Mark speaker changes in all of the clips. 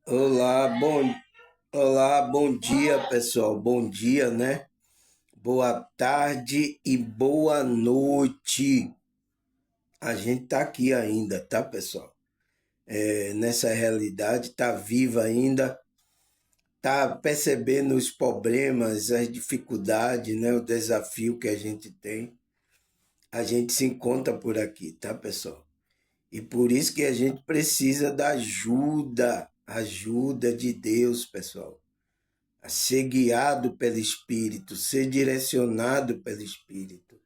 Speaker 1: Olá, bom dia, pessoal. Bom dia, né? Boa tarde e boa noite. A gente tá aqui ainda, tá, pessoal? Nessa realidade, tá viva ainda, tá percebendo os problemas, as dificuldades, né? O desafio que a gente tem. A gente se encontra por aqui, tá, pessoal? E por isso que a gente precisa da ajuda de Deus, pessoal, a ser guiado pelo Espírito, ser direcionado pelo Espírito,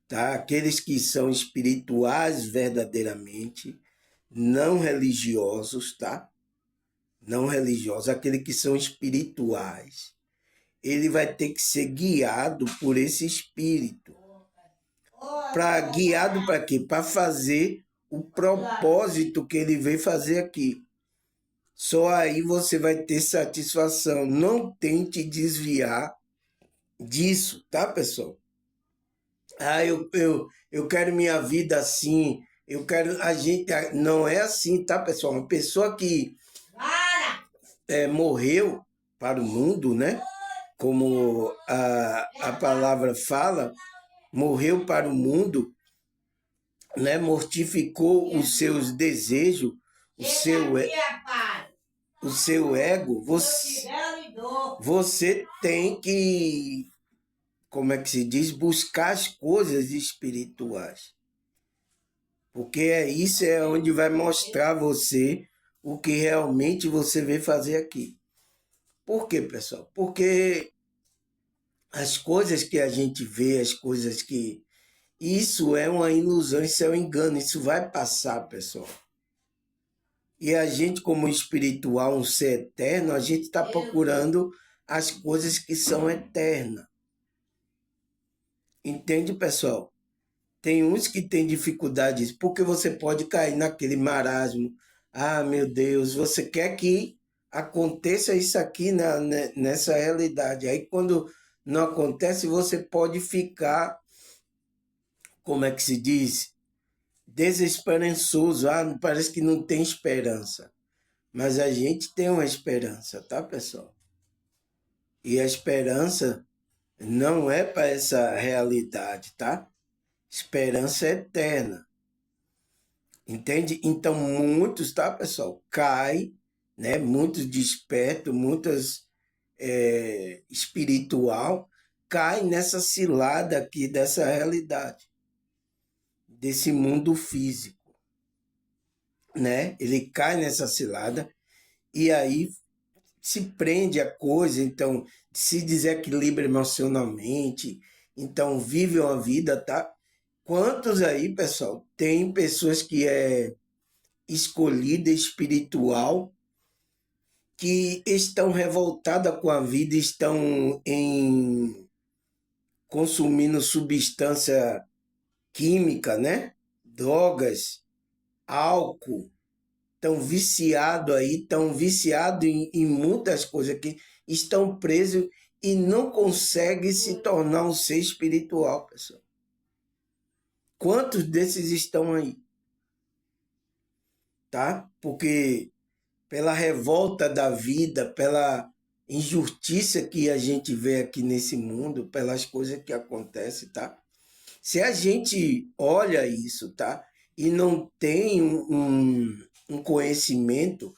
Speaker 1: tá? Aqueles que são espirituais verdadeiramente, não religiosos, tá? Não religiosos, aqueles que são espirituais, ele vai ter que ser guiado por esse Espírito. Guiado para quê? Para fazer o propósito que ele veio fazer aqui. Só aí você vai ter satisfação. Não tente desviar disso, tá, pessoal? Eu quero minha vida assim, eu quero. A gente. Não é assim, tá, pessoal? Uma pessoa que morreu para o mundo, né? Como a palavra fala, morreu para o mundo, né? Mortificou os seus desejos, o seu, o seu ego. Você tem que, como é que se diz, buscar as coisas espirituais. Porque isso é onde vai mostrar você o que realmente você veio fazer aqui. Por quê, pessoal? Porque as coisas que a gente vê, as coisas que. Isso é uma ilusão, isso é um engano, isso vai passar, pessoal. E a gente, como espiritual, um ser eterno, a gente está procurando as coisas que são eternas. Entende, pessoal? Tem uns que têm dificuldades, porque você pode cair naquele marasmo. Ah, meu Deus, você quer que aconteça isso aqui nessa realidade. Aí, quando não acontece, você pode ficar, como é que se diz? Desesperançoso. Ah, parece que não tem esperança. Mas a gente tem uma esperança, tá, pessoal? E a esperança não é para essa realidade, tá? Esperança é eterna. Entende? Então, muitos, tá, pessoal? Cai, né? Muitos despertos, muitas espiritual, cai nessa cilada aqui dessa realidade, desse mundo físico, né? Ele cai nessa cilada e aí se prende a coisa, então se desequilibra emocionalmente, então vive uma vida, tá? Quantos aí, pessoal, tem pessoas que é escolhida espiritual que estão revoltadas com a vida, estão consumindo substância química, né? Drogas, álcool, estão viciados aí, estão viciados em muitas coisas que estão presos e não conseguem se tornar um ser espiritual, pessoal. Quantos desses estão aí? Tá? Porque pela revolta da vida, pela injustiça que a gente vê aqui nesse mundo, pelas coisas que acontecem, tá? Se a gente olha isso, tá? E não tem um conhecimento,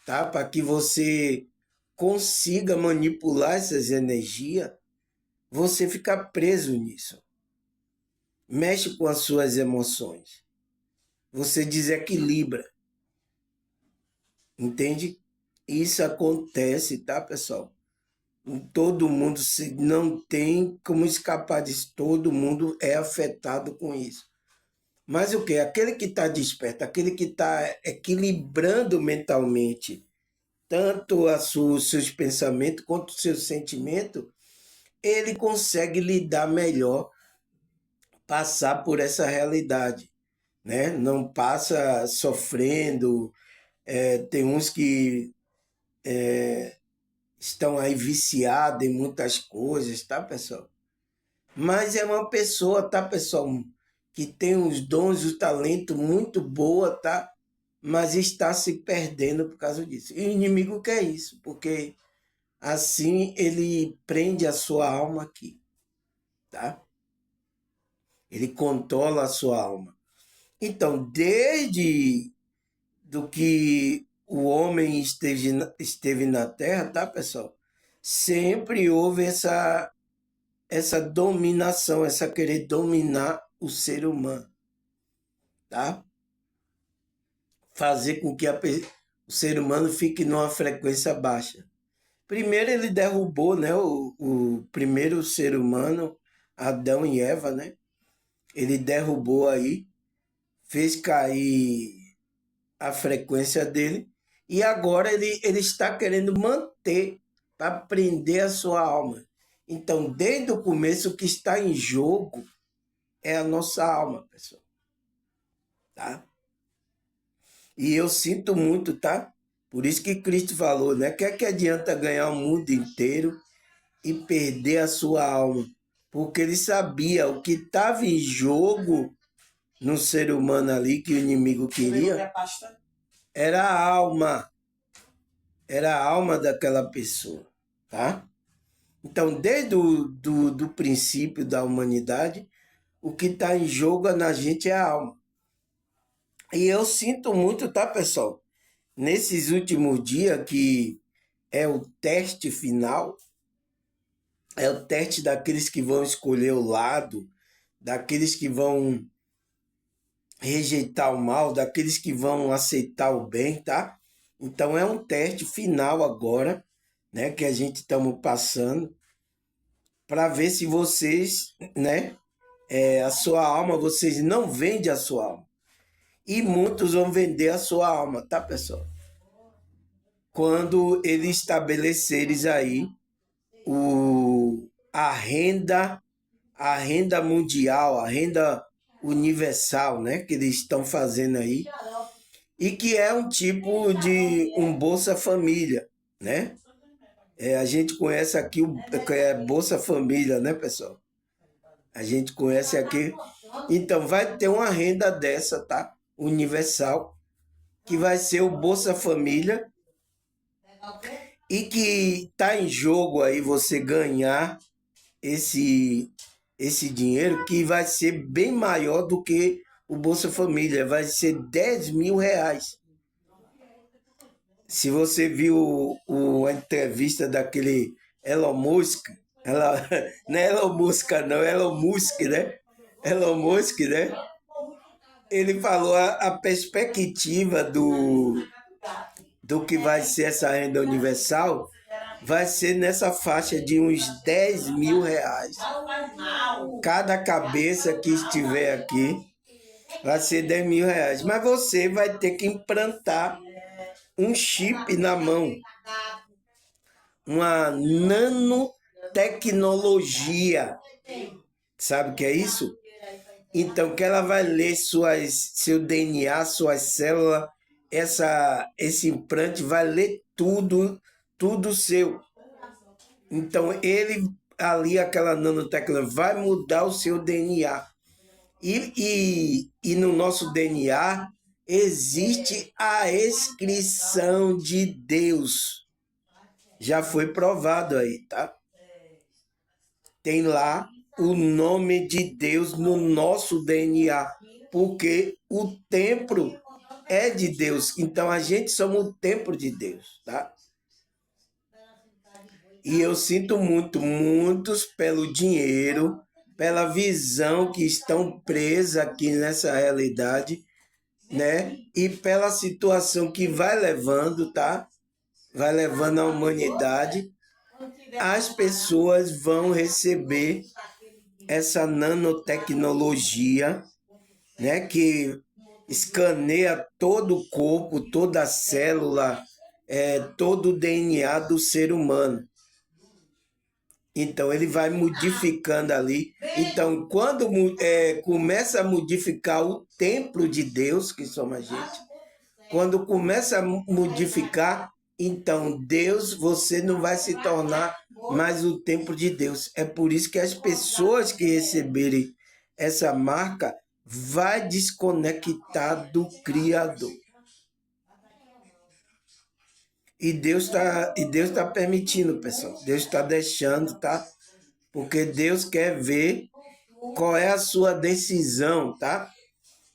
Speaker 1: tá? Para que você consiga manipular essas energias, você fica preso nisso. Mexe com as suas emoções. Você desequilibra. Entende? Isso acontece, tá, pessoal? Todo mundo se não tem como escapar disso. Todo mundo é afetado com isso. Mas o que? Aquele que está desperto, aquele que está equilibrando mentalmente tanto os seus pensamentos quanto os seus sentimentos, ele consegue lidar melhor, passar por essa realidade, né? Não passa sofrendo. Tem uns que estão aí viciados em muitas coisas, tá, pessoal? Mas é uma pessoa, tá, pessoal, que tem os dons, o talento muito boa, tá? mas está se perdendo por causa disso. E o inimigo quer isso, porque assim ele prende a sua alma aqui, tá? Ele controla a sua alma. Então, desde do que o homem esteve na Terra, tá, pessoal? Sempre houve essa dominação, essa querer dominar o ser humano, tá? Fazer com que o ser humano fique numa frequência baixa. Primeiro ele derrubou, né, o primeiro ser humano, Adão e Eva, né? Ele derrubou aí, fez cair a frequência dele, e agora ele está querendo manter para prender a sua alma. Então, desde o começo, o que está em jogo é a nossa alma, pessoal. Tá? E eu sinto muito, tá? Por isso que Cristo falou, né? Que adianta ganhar o mundo inteiro e perder a sua alma? Porque ele sabia o que estava em jogo no ser humano ali, que o inimigo queria, era a alma. Era a alma daquela pessoa, tá? Então, desde do princípio da humanidade, o que está em jogo na gente é a alma. E eu sinto muito, tá, pessoal? Nesses últimos dias, que é o teste final, é o teste daqueles que vão escolher o lado, daqueles que vão rejeitar o mal, daqueles que vão aceitar o bem, tá? Então é um teste final agora, né, que a gente estamos passando, para ver se vocês, né, a sua alma, vocês não vendem a sua alma. E muitos vão vender a sua alma, tá, pessoal? Quando eles estabelecerem aí a renda mundial, a renda universal, né, que eles estão fazendo aí, e que é um tipo de um Bolsa Família, né? A gente conhece aqui o Bolsa Família, né, pessoal? A gente conhece aqui. Então, vai ter uma renda dessa, tá? Universal, que vai ser o Bolsa Família, e que está em jogo aí você ganhar esse dinheiro, que vai ser bem maior do que o Bolsa Família, vai ser R$ 10.000. Se você viu a entrevista daquele Elon Musk, não é Elon Musk, não, é Elon Musk, né? Elon Musk, né? Ele falou a perspectiva do que vai ser essa renda universal, vai ser nessa faixa de uns R$ 10.000. Cada cabeça que estiver aqui vai ser R$ 10.000. Mas você vai ter que implantar um chip na mão, uma nanotecnologia. Sabe o que é isso? Então, que ela vai ler seu DNA, suas células, esse implante vai ler tudo seu. Então, ele ali, aquela nanotecnologia, vai mudar o seu DNA. E no nosso DNA existe a inscrição de Deus. Já foi provado aí, tá? Tem lá o nome de Deus no nosso DNA, porque o templo é de Deus. Então a gente somos o templo de Deus, tá? E eu sinto muitos pelo dinheiro, pela visão que estão presas aqui nessa realidade, né? E pela situação que vai levando, tá? Vai levando a humanidade. As pessoas vão receber essa nanotecnologia, né, que escaneia todo o corpo, toda a célula, todo o DNA do ser humano. Então, ele vai modificando ali. Então, quando começa a modificar o templo de Deus, que somos a gente, quando começa a modificar, então Deus, você não vai se tornar mais o templo de Deus. É por isso que as pessoas que receberem essa marca vai desconectar do Criador. E Deus tá permitindo, pessoal. Deus está deixando, tá? Porque Deus quer ver qual é a sua decisão, tá?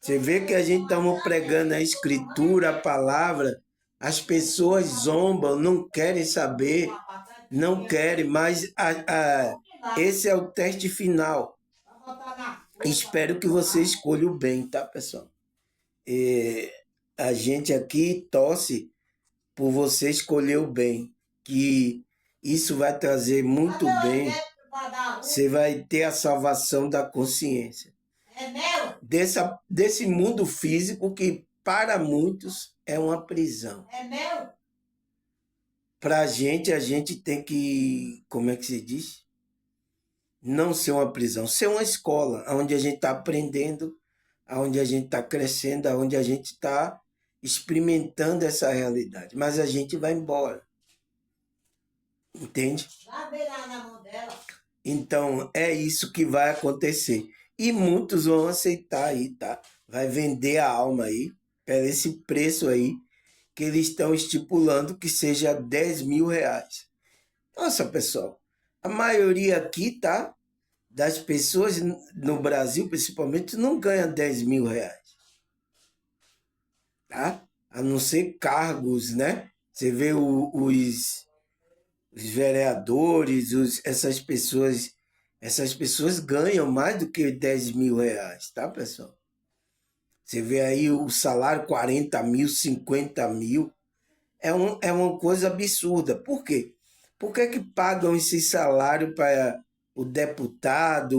Speaker 1: Você vê que a gente estamos pregando a escritura, a palavra, as pessoas zombam, não querem saber, não querem, mas esse é o teste final. Espero que você escolha o bem, tá, pessoal? A gente aqui torce por você escolher o bem, que isso vai trazer muito bem. Você vai ter a salvação da consciência. Desse mundo físico que para muitos é uma prisão. Para a gente tem que, como é que se diz? Não ser uma prisão, ser uma escola, onde a gente está aprendendo, onde a gente está crescendo, onde a gente está experimentando essa realidade. Mas a gente vai embora. Entende? Então, é isso que vai acontecer. E muitos vão aceitar aí, tá? Vai vender a alma aí, pelo esse preço aí, que eles estão estipulando que seja R$ 10.000. Nossa, pessoal, a maioria aqui, tá? Das pessoas no Brasil, principalmente, não ganha R$ 10.000, tá? A não ser cargos, né? Você vê os vereadores, essas pessoas ganham mais do que R$ 10.000, tá, pessoal? Você vê aí o salário 40 mil, 50 mil, é uma coisa absurda. Por quê? Por que pagam esse salário para o deputado,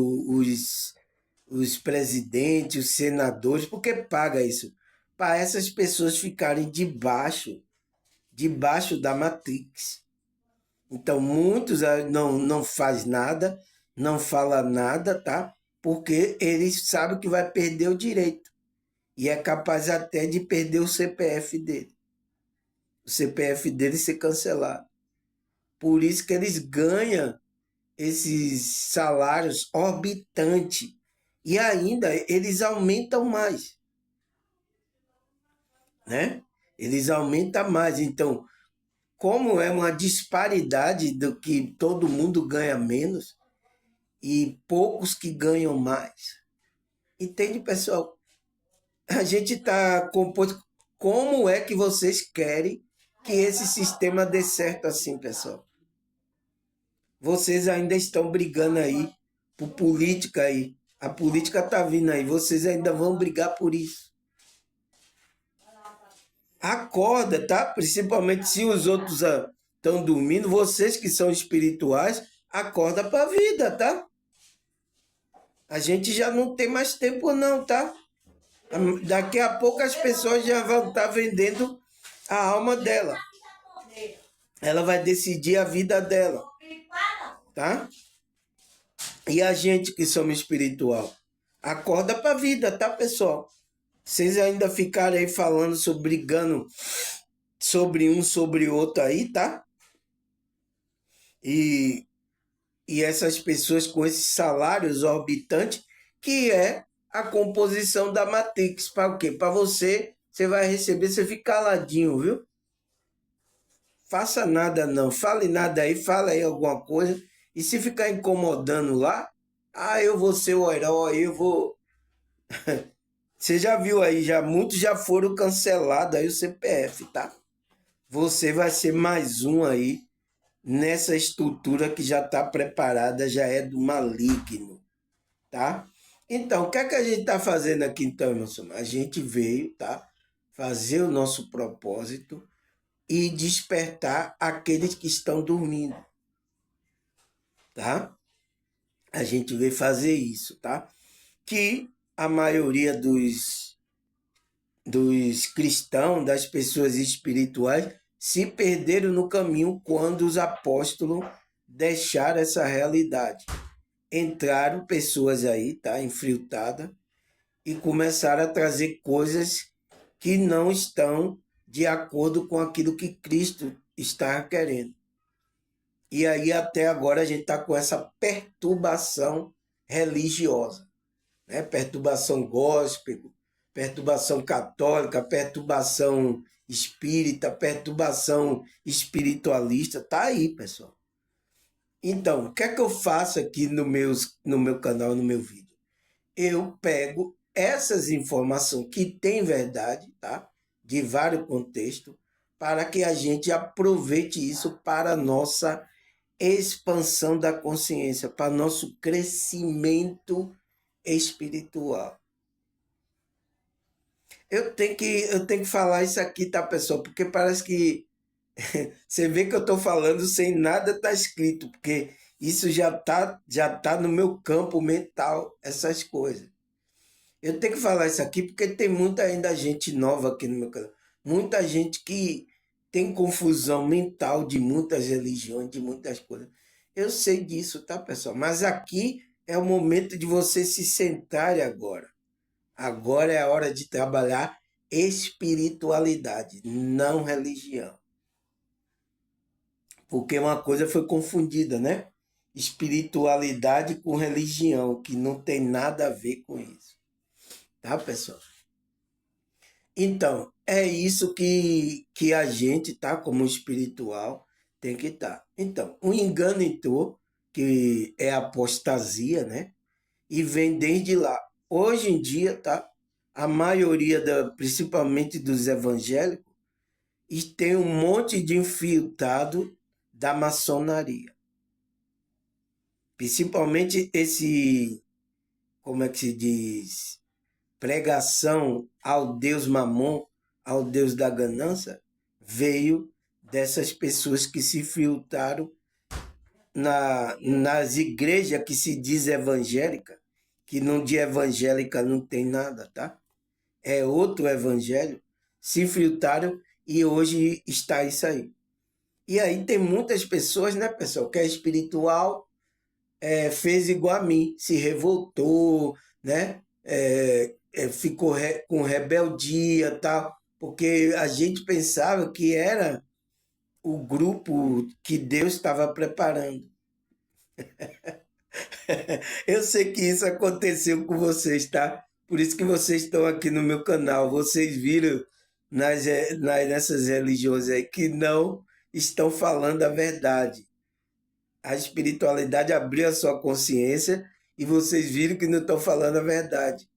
Speaker 1: os presidentes, os senadores? Por que paga isso? Para essas pessoas ficarem debaixo da Matrix. Então, muitos não faz nada, não fala nada, tá? Porque eles sabem que vai perder o direito. E é capaz até de perder o CPF dele. O CPF dele ser cancelado. Por isso que eles ganham esses salários orbitantes. E ainda eles aumentam mais. Né? Eles aumentam mais. Então, como é uma disparidade do que todo mundo ganha menos e poucos que ganham mais. Entende, pessoal? A gente está composto. Como é que vocês querem que esse sistema dê certo assim, pessoal? Vocês ainda estão brigando aí por política aí. A política está vindo aí. Vocês ainda vão brigar por isso. Acorda, tá? Principalmente se os outros estão dormindo. Vocês que são espirituais, acorda para a vida, tá? A gente já não tem mais tempo não, tá? Daqui a pouco as pessoas já vão estar vendendo a alma dela. Ela vai decidir a vida dela, tá? E a gente que somos espiritual, acorda para a vida, tá, pessoal? Vocês ainda ficarem aí falando brigando sobre um, sobre outro aí, tá? E essas pessoas com esses salários orbitantes, que é a composição da Matrix. Para o quê? Para você vai receber, você fica caladinho, viu? Faça nada não, fale nada aí, fala aí alguma coisa. E se ficar incomodando lá, eu vou ser o herói, eu vou... Você já viu aí, muitos já foram cancelados aí o CPF, tá? Você vai ser mais um aí nessa estrutura que já está preparada, já é do maligno, tá? Então, o que é que a gente está fazendo aqui então, meu senhor? A gente veio, tá? Fazer o nosso propósito e despertar aqueles que estão dormindo, tá? A gente veio fazer isso, tá? Que a maioria dos cristãos, das pessoas espirituais, se perderam no caminho quando os apóstolos deixaram essa realidade. Entraram pessoas aí, tá? Infiltradas, e começaram a trazer coisas que não estão de acordo com aquilo que Cristo está querendo. E aí até agora a gente está com essa perturbação religiosa, né? Perturbação gospel, perturbação católica, perturbação espírita, perturbação espiritualista, tá aí, pessoal. Então, o que é que eu faço aqui no meu canal, no meu vídeo? Eu pego essas informações que têm verdade, tá? De vários contextos, para que a gente aproveite isso para a nossa expansão da consciência, para nosso crescimento espiritual. Eu tenho que falar isso aqui, tá, pessoal? Porque parece que você vê que eu estou falando sem nada estar escrito, porque isso já tá no meu campo mental, essas coisas. Eu tenho que falar isso aqui porque tem muita ainda gente nova aqui no meu canal. Muita gente que tem confusão mental de muitas religiões, de muitas coisas. Eu sei disso, tá, pessoal? Mas aqui é o momento de você se sentar agora. Agora é a hora de trabalhar espiritualidade, não religião. Porque uma coisa foi confundida, né? Espiritualidade com religião, que não tem nada a ver com isso. Tá, pessoal? Então, é isso que a gente, tá? Como espiritual, tem que estar. Então, o engano entrou, que é apostasia, né? E vem desde lá. Hoje em dia, tá? A maioria, principalmente dos evangélicos, e tem um monte de infiltrado da maçonaria. Principalmente esse, como é que se diz? Pregação ao Deus Mamon, ao Deus da ganância, veio dessas pessoas que se filtraram nas igrejas que se diz evangélica, que não de evangélica não tem nada, tá? É outro evangelho, se filtraram e hoje está isso aí. E aí tem muitas pessoas, né, pessoal, que é espiritual, fez igual a mim, se revoltou, né? Ficou com rebeldia, tal, porque a gente pensava que era o grupo que Deus estava preparando. Eu sei que isso aconteceu com vocês, tá? Por isso que vocês estão aqui no meu canal. Vocês viram nessas religiões aí que não estão falando a verdade. A espiritualidade abriu a sua consciência e vocês viram que não estão falando a verdade.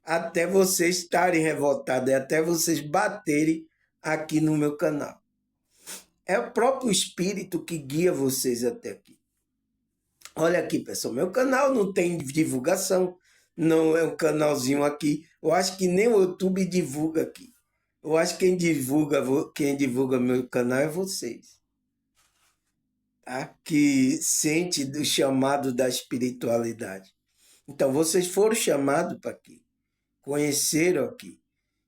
Speaker 1: Até vocês estarem revoltados, até vocês baterem aqui no meu canal. É o próprio Espírito que guia vocês até aqui. Olha aqui, pessoal, meu canal não tem divulgação, não é um canalzinho aqui. Eu acho que nem o YouTube divulga aqui. Eu acho que quem divulga meu canal é vocês. Tá? Que sente do chamado da espiritualidade. Então, vocês foram chamados para aqui, conheceram aqui.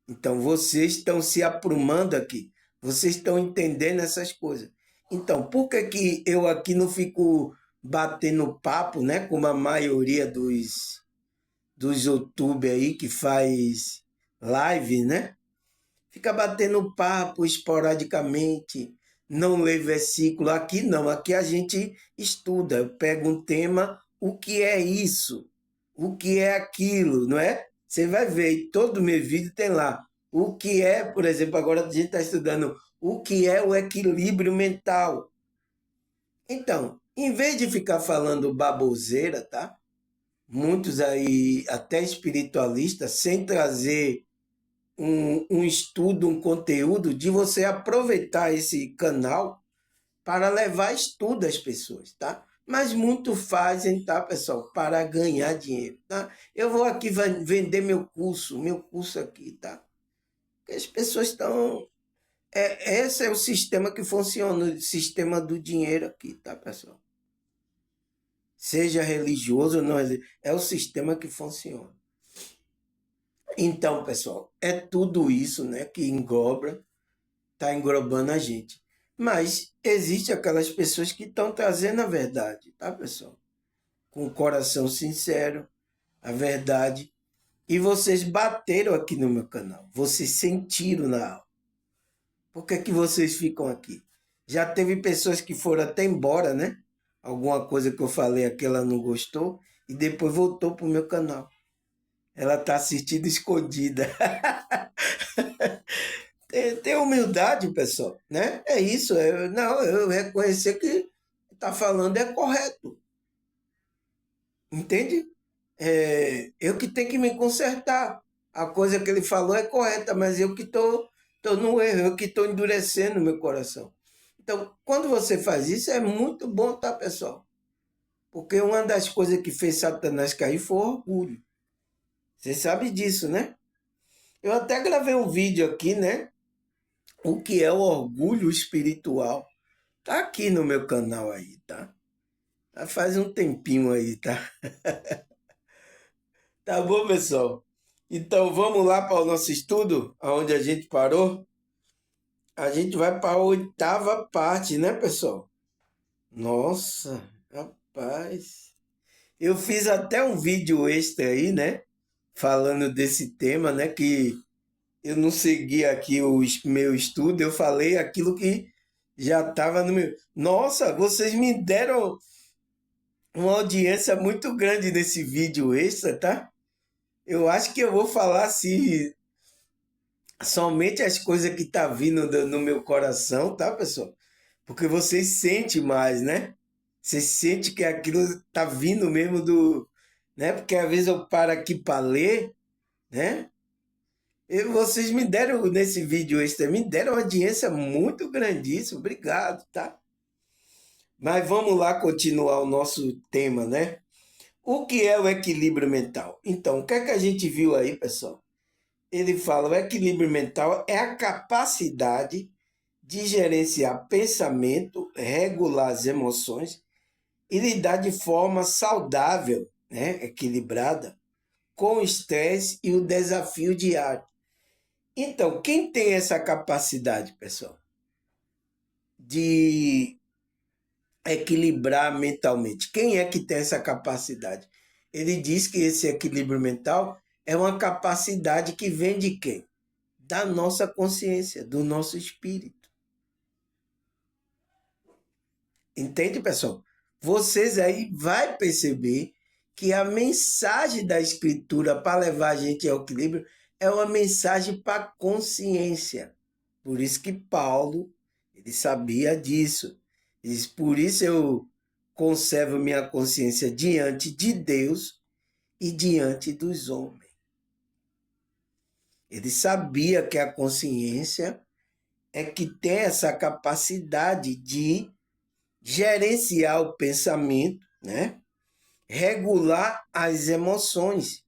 Speaker 1: Então, vocês estão se aprumando aqui, vocês estão entendendo essas coisas. Então, por que que eu aqui não fico batendo papo, né, como a maioria dos YouTube aí que faz live, né? Fica batendo papo esporadicamente, não lê versículo. Aqui não, aqui a gente estuda. Eu pego um tema, o que é isso? O que é aquilo, não é? Você vai ver, e todo meu vídeo tem lá. O que é, por exemplo, agora a gente está estudando o que é o equilíbrio mental. Então, em vez de ficar falando baboseira, tá? Muitos aí, até espiritualistas, sem trazer um estudo, um conteúdo, de você aproveitar esse canal para levar estudo às pessoas, tá? Mas muito fazem, tá, pessoal, para ganhar dinheiro, tá? Eu vou aqui vender meu curso aqui, tá? Porque as pessoas estão... esse é o sistema que funciona, o sistema do dinheiro aqui, tá, pessoal? Seja religioso ou não, é o sistema que funciona. Então, pessoal, é tudo isso, né, que engloba, está englobando a gente. Mas existe aquelas pessoas que estão trazendo a verdade, tá, pessoal? Com o coração sincero, a verdade. E vocês bateram aqui no meu canal. Vocês sentiram na alma. Por que que vocês ficam aqui? Já teve pessoas que foram até embora, né? Alguma coisa que eu falei aqui ela não gostou e depois voltou para o meu canal. Ela está assistindo escondida. Ter humildade, pessoal, né? É isso. Não, eu reconhecer que está falando é correto. Entende? Eu que tenho que me consertar. A coisa que ele falou é correta, mas eu que tô no erro, eu que estou endurecendo meu coração. Então, quando você faz isso, é muito bom, tá, pessoal? Porque uma das coisas que fez Satanás cair foi o orgulho. Você sabe disso, né? Eu até gravei um vídeo aqui, né? O que é o orgulho espiritual. Tá aqui no meu canal aí, tá? Já faz um tempinho aí, tá? Tá bom, pessoal? Então vamos lá para o nosso estudo, aonde a gente parou. A gente vai para a oitava parte, né, pessoal? Nossa, rapaz. Eu fiz até um vídeo extra aí, né? Falando desse tema, né? Que eu não segui aqui o meu estudo, eu falei aquilo que já estava no meu. Nossa, vocês me deram uma audiência muito grande nesse vídeo extra, tá? Eu acho que eu vou falar assim, somente as coisas que tá vindo no meu coração, tá, pessoal? Porque vocês sentem mais, né? Você sente que aquilo tá vindo mesmo do, né? Porque às vezes eu paro aqui para ler, né? E vocês me deram nesse vídeo extra, me deram uma audiência muito grandíssima. Obrigado, tá? Mas vamos lá continuar o nosso tema, né? O que é o equilíbrio mental? Então, o que é que a gente viu aí, pessoal? Ele fala: o equilíbrio mental é a capacidade de gerenciar pensamento, regular as emoções e lidar de forma saudável, né, equilibrada, com o estresse e o desafio diário. Então, quem tem essa capacidade, pessoal, de equilibrar mentalmente? Quem é que tem essa capacidade? Ele diz que esse equilíbrio mental é uma capacidade que vem de quem? Da nossa consciência, do nosso espírito. Entende, pessoal? Vocês aí vai perceber que a mensagem da escritura para levar a gente ao equilíbrio é uma mensagem para a consciência. Por isso que Paulo, ele sabia disso. Ele diz: por isso eu conservo minha consciência diante de Deus e diante dos homens. Ele sabia que a consciência é que tem essa capacidade de gerenciar o pensamento, né? Regular as emoções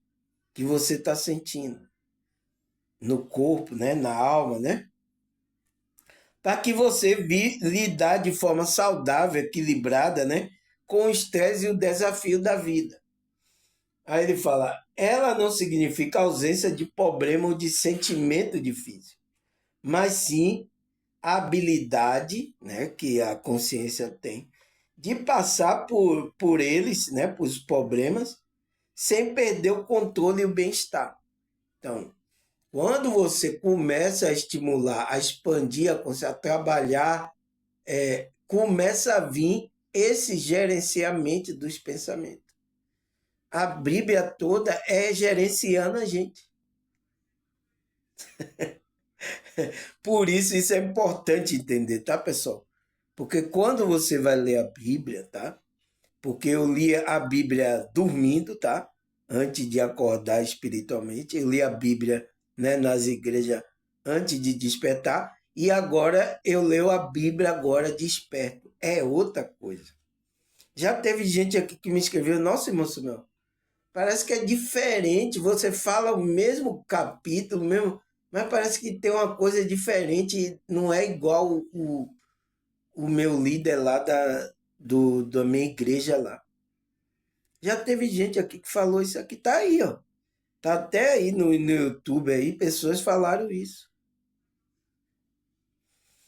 Speaker 1: que você está sentindo no corpo, né? Na alma, né? Para que você lidar de forma saudável, equilibrada, né? Com o estresse e o desafio da vida. Aí ele fala: ela não significa ausência de problema ou de sentimento difícil, mas sim a habilidade, né, que a consciência tem de passar por eles, né, por os problemas, sem perder o controle e o bem-estar. Então, quando você começa a estimular, a expandir a consciência, a trabalhar, começa a vir esse gerenciamento dos pensamentos. A Bíblia toda é gerenciando a gente. Por isso é importante entender, tá, pessoal? Porque quando você vai ler a Bíblia, tá? Porque eu li a Bíblia dormindo, tá? Antes de acordar espiritualmente. Eu li a Bíblia, né, nas igrejas antes de despertar. E agora eu leio a Bíblia agora desperto. É outra coisa. Já teve gente aqui que me escreveu: nossa, irmão Samuel, parece que é diferente. Você fala o mesmo capítulo, mesmo, mas parece que tem uma coisa diferente. Não é igual o meu líder lá da minha igreja lá. Já teve gente aqui que falou isso aqui, tá aí, ó. Tá até aí no YouTube aí, pessoas falaram isso.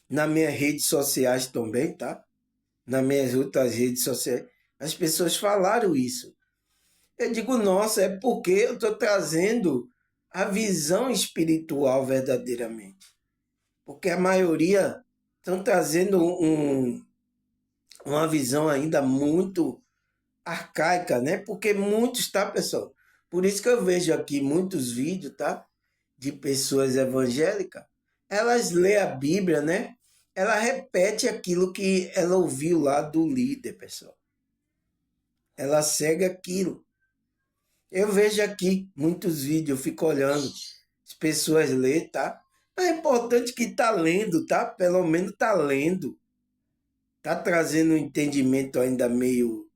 Speaker 1: Nas minhas redes sociais também, tá? Nas minhas outras redes sociais, as pessoas falaram isso. Eu digo: nossa, é porque eu estou trazendo a visão espiritual verdadeiramente. Porque a maioria estão trazendo uma visão ainda muito arcaica, né? Porque muitos, tá, pessoal? Por isso que eu vejo aqui muitos vídeos, tá? De pessoas evangélicas. elas lêem a Bíblia, né? Ela repete aquilo que ela ouviu lá do líder, pessoal. Ela segue aquilo. Eu vejo aqui muitos vídeos, eu fico olhando, as pessoas lêem, tá? Mas é importante que tá lendo, tá? Pelo menos tá lendo. Tá trazendo um entendimento ainda meio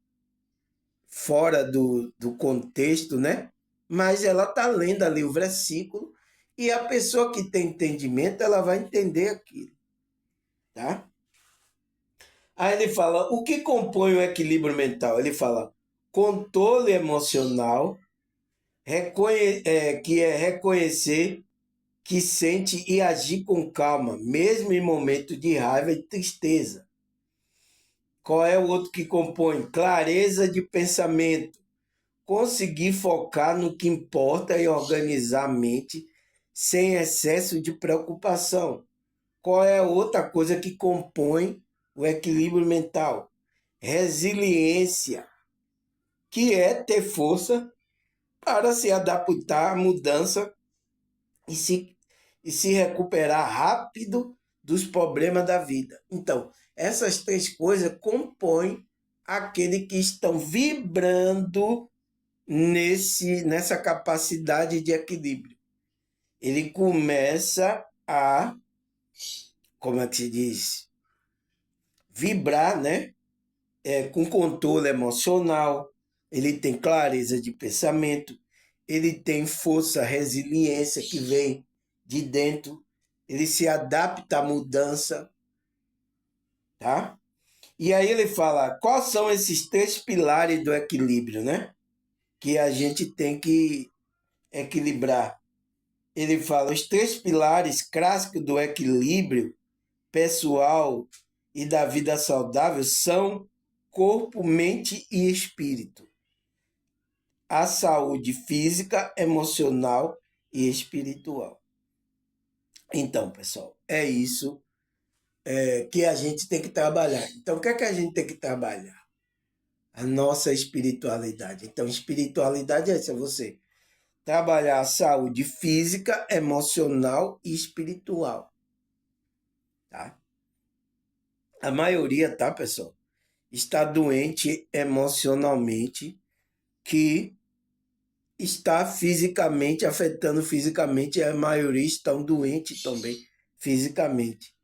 Speaker 1: fora do contexto, né? Mas ela tá lendo ali o versículo e a pessoa que tem entendimento, ela vai entender aquilo, tá? Aí ele fala, o que compõe o equilíbrio mental? Ele fala, controle emocional, que é reconhecer que sente e agir com calma, mesmo em momentos de raiva e tristeza. Qual é o outro que compõe? Clareza de pensamento, conseguir focar no que importa e organizar a mente sem excesso de preocupação. Qual é a outra coisa que compõe o equilíbrio mental? Resiliência, que é ter força para se adaptar à mudança e se recuperar rápido dos problemas da vida. Então, essas três coisas compõem aquele que estão vibrando nessa capacidade de equilíbrio. Ele começa a, como é que se diz? Vibrar, né? Com controle emocional, ele tem clareza de pensamento, ele tem força, resiliência que vem de dentro, ele se adapta à mudança, tá? E aí ele fala, quais são esses três pilares do equilíbrio, né? Que a gente tem que equilibrar. Ele fala, os três pilares clássicos do equilíbrio pessoal e da vida saudável são corpo, mente e espírito. A saúde física, emocional e espiritual. Então, pessoal, é isso que a gente tem que trabalhar. Então, o que é que a gente tem que trabalhar? A nossa espiritualidade. Então, espiritualidade é essa, você trabalhar a saúde física, emocional e espiritual. Tá? A maioria, tá, pessoal? Está doente emocionalmente, que está fisicamente, afetando fisicamente, e a maioria estão doentes também fisicamente,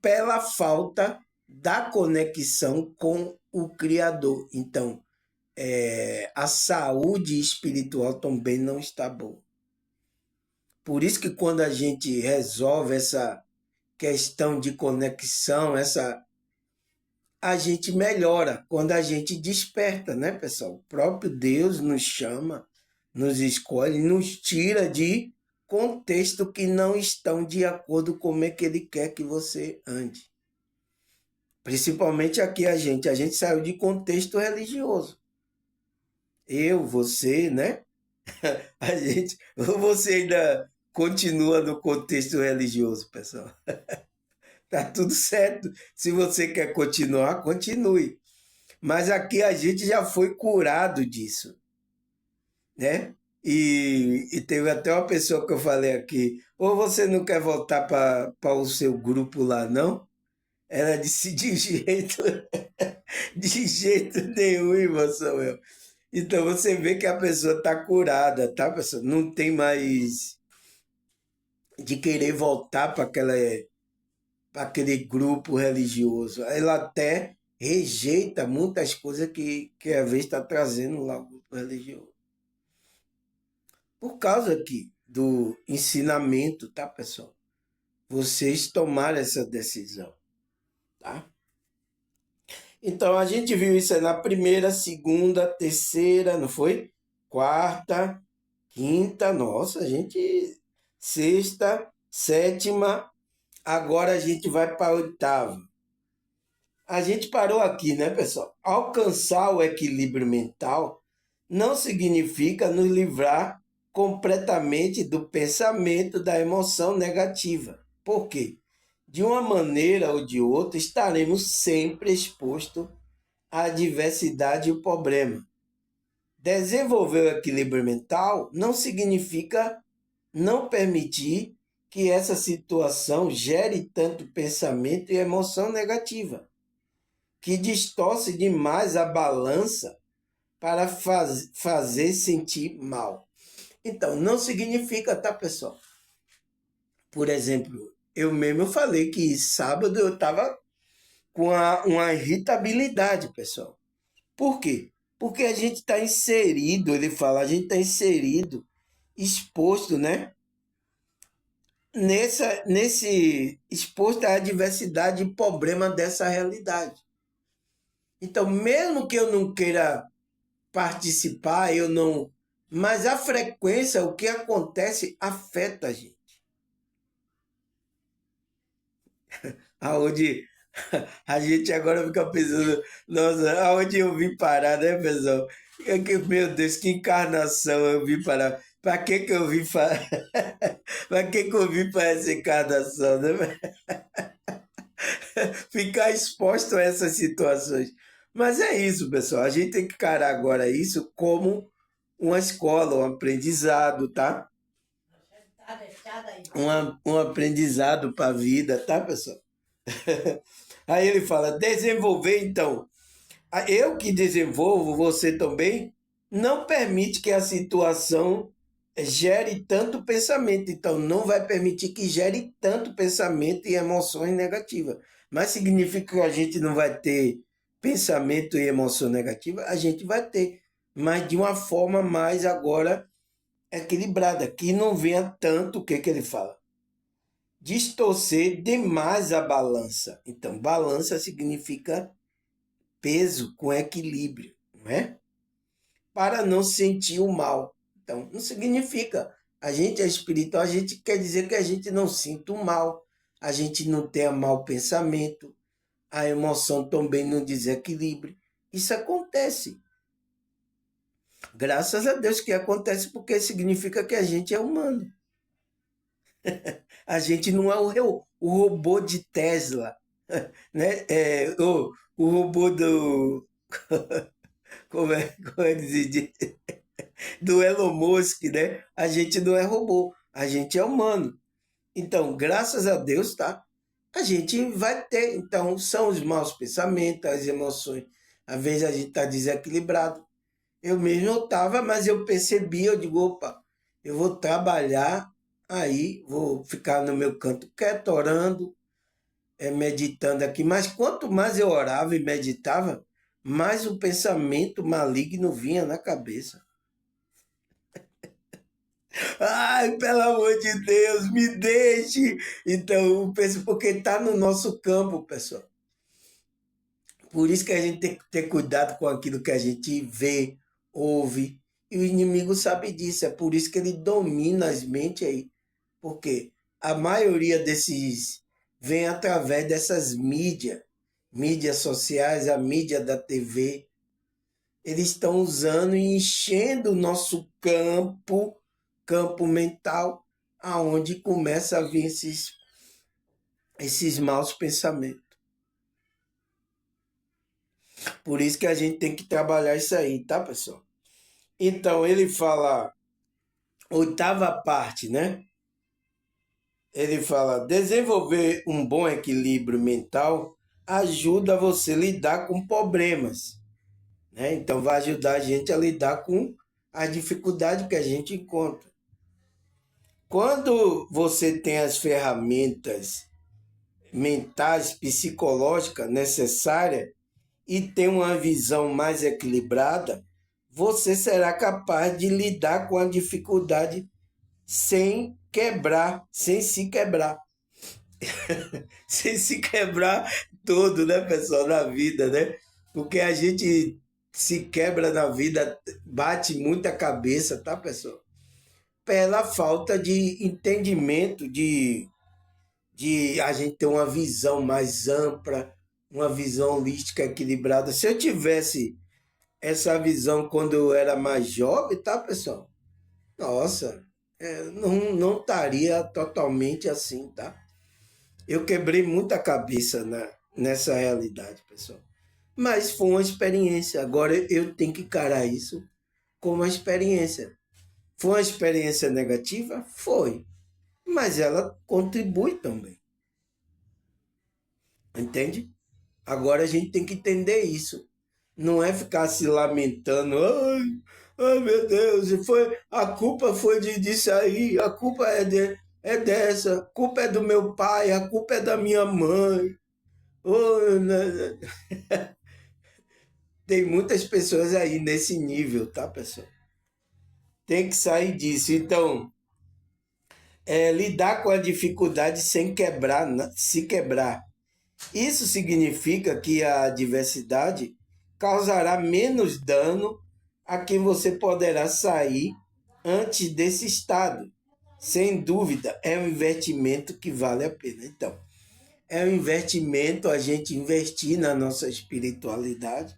Speaker 1: pela falta da conexão com o Criador. Então, a saúde espiritual também não está boa. Por isso que quando a gente resolve essa questão de conexão, a gente melhora quando a gente desperta, né, pessoal? O próprio Deus nos chama, nos escolhe, nos tira de contexto que não estão de acordo com como é que Ele quer que você ande. Principalmente aqui a gente saiu de contexto religioso. Eu, você, né? Você ainda continua no contexto religioso, pessoal. Tá tudo certo. Se você quer continuar, continue. Mas aqui a gente já foi curado disso, né? E teve até uma pessoa que eu falei aqui, ou você não quer voltar para o seu grupo lá, não? Ela disse, de jeito nenhum, irmão Samuel. Então você vê que a pessoa está curada, tá, pessoal? Não tem mais de querer voltar para aquele grupo religioso. Ela até rejeita muitas coisas que às vezes está trazendo lá o grupo religioso. Por causa aqui do ensinamento, tá, pessoal? Vocês tomaram essa decisão, tá? Então a gente viu isso aí na primeira, segunda, terceira, não foi? Quarta, quinta, nossa, a gente. Sexta, sétima, agora a gente vai para a oitava. A gente parou aqui, né, pessoal? Alcançar o equilíbrio mental não significa nos livrar completamente do pensamento, da emoção negativa. Por quê? De uma maneira ou de outra, estaremos sempre expostos à diversidade e ao problema. Desenvolver o equilíbrio mental não significa não permitir que essa situação gere tanto pensamento e emoção negativa, que distorce demais a balança para fazer sentir mal. Então, não significa, tá, pessoal? Por exemplo, eu mesmo falei que sábado eu estava com uma irritabilidade, pessoal. Por quê? Porque a gente está inserido, ele fala, a gente está inserido, exposto, né? Nesse exposto à diversidade e problema dessa realidade. Então, mesmo que eu não queira participar, eu não. Mas a frequência, o que acontece, afeta a gente. Aonde a gente agora fica pensando, nossa, aonde eu vim parar, né, pessoal? Meu Deus, que encarnação eu vim parar. Para que eu vim para que eu vim para essa encarnação, né? Ficar exposto a essas situações. Mas é isso, pessoal. A gente tem que encarar agora isso como uma escola, um aprendizado, tá? Um aprendizado para a vida, tá, pessoal? Aí ele fala, desenvolver, então. Eu que desenvolvo, você também, não permite que a situação gere tanto pensamento. Então, não vai permitir que gere tanto pensamento e emoções negativas. Mas significa que a gente não vai ter pensamento e emoção negativa? A gente vai ter, mas de uma forma mais agora equilibrada, que não venha tanto, o que, que ele fala? Distorcer demais a balança. Então, balança significa peso com equilíbrio, não é? Para não sentir o mal. Então, não significa. A gente é espiritual, a gente quer dizer que a gente não sinta o mal, a gente não tenha mau pensamento, a emoção também não desequilibre. Isso acontece. Graças a Deus que acontece, porque significa que a gente é humano. A gente não é o robô de Tesla, né? O robô do. Como é que se diz? Do Elon Musk, né? A gente não é robô, a gente é humano. Então, graças a Deus, tá? A gente vai ter. Então, são os maus pensamentos, as emoções. Às vezes a gente está desequilibrado. Eu mesmo estava, mas eu percebi, eu digo, opa, eu vou trabalhar aí, vou ficar no meu canto quieto, orando, meditando aqui. Mas quanto mais eu orava e meditava, mais o pensamento maligno vinha na cabeça. Ai, pelo amor de Deus, me deixe. Então, eu penso, porque está no nosso campo, pessoal. Por isso que a gente tem que ter cuidado com aquilo que a gente vê, ouve. E o inimigo sabe disso. É por isso que ele domina as mentes aí. Porque a maioria desses vem através dessas mídias sociais, a mídia da TV. Eles estão usando e enchendo o nosso campo mental, aonde começa a vir esses maus pensamentos. Por isso que a gente tem que trabalhar isso aí, tá, pessoal? Então, ele fala, oitava parte, né? Ele fala, desenvolver um bom equilíbrio mental ajuda você a lidar com problemas, né? Então, vai ajudar a gente a lidar com a dificuldade que a gente encontra. Quando você tem as ferramentas mentais, psicológicas necessárias e tem uma visão mais equilibrada, você será capaz de lidar com a dificuldade sem quebrar, sem se quebrar. Sem se quebrar todo, né, pessoal, na vida, né? Porque a gente se quebra na vida, bate muita cabeça, tá, pessoal? Pela falta de entendimento, de a gente ter uma visão mais ampla, uma visão holística equilibrada. Se eu tivesse essa visão quando eu era mais jovem, tá, pessoal? Nossa, não estaria totalmente assim, tá? Eu quebrei muita cabeça nessa realidade, pessoal. Mas foi uma experiência. Agora eu tenho que encarar isso como uma experiência. Foi uma experiência negativa? Foi. mas ela contribui também. Entende? Agora a gente tem que entender isso. Não é ficar se lamentando. Ai, ai meu Deus, a culpa foi disso aí, a culpa é dessa, a culpa é do meu pai, a culpa é da minha mãe. Oh, tem muitas pessoas aí nesse nível, tá, pessoal? Tem que sair disso. Então, lidar com a dificuldade sem quebrar, se quebrar. Isso significa que a diversidade causará menos dano a quem você poderá sair antes desse estado. Sem dúvida, é um investimento que vale a pena. Então, é um investimento a gente investir na nossa espiritualidade,